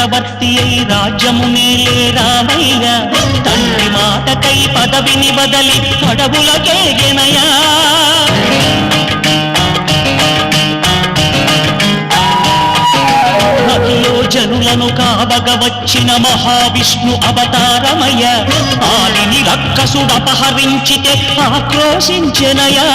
చక్రవర్తి అయి రాజ్యమునేలే రామయ్య తండ్రి మాటకై పదవిని బదలి అడవులకేగెనయా జనులను కావగ వచ్చిన మహావిష్ణు అవతారమయ్య ఆలిని రక్కసుడపహరించితే ఆక్రోశించెనయా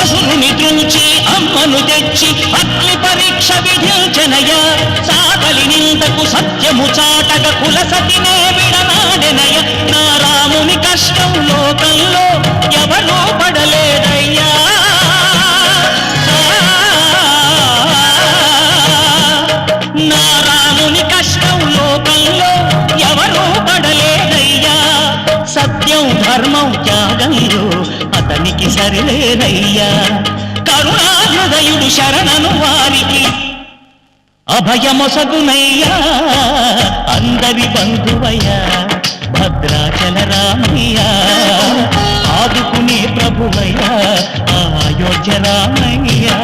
అసురుని దృంచి అమ్మను తెచ్చి అగ్ని పరీక్ష విధించెనయా సాగలి నిందకు సత్యము చాటగ కులసతినే విడనాడెనయ నా రాముని కష్టం లోకంలో ఎవరూ పడలేదయ్యా నా రాముని కష్టం లోకంలో ఎవరూ పడలేదయ్యా సత్యం ధర్మం త్యాగంలో అతనికి సరిలేదయ్యా కరుణాహృదయుడు శరణను వారికి అభయమొసగునయ్యా అందరి బంధువయ్యా భద్రాచల రామయ్యా ఆదుకునే ప్రభువయ్యా అయోధ్య రామయ్యా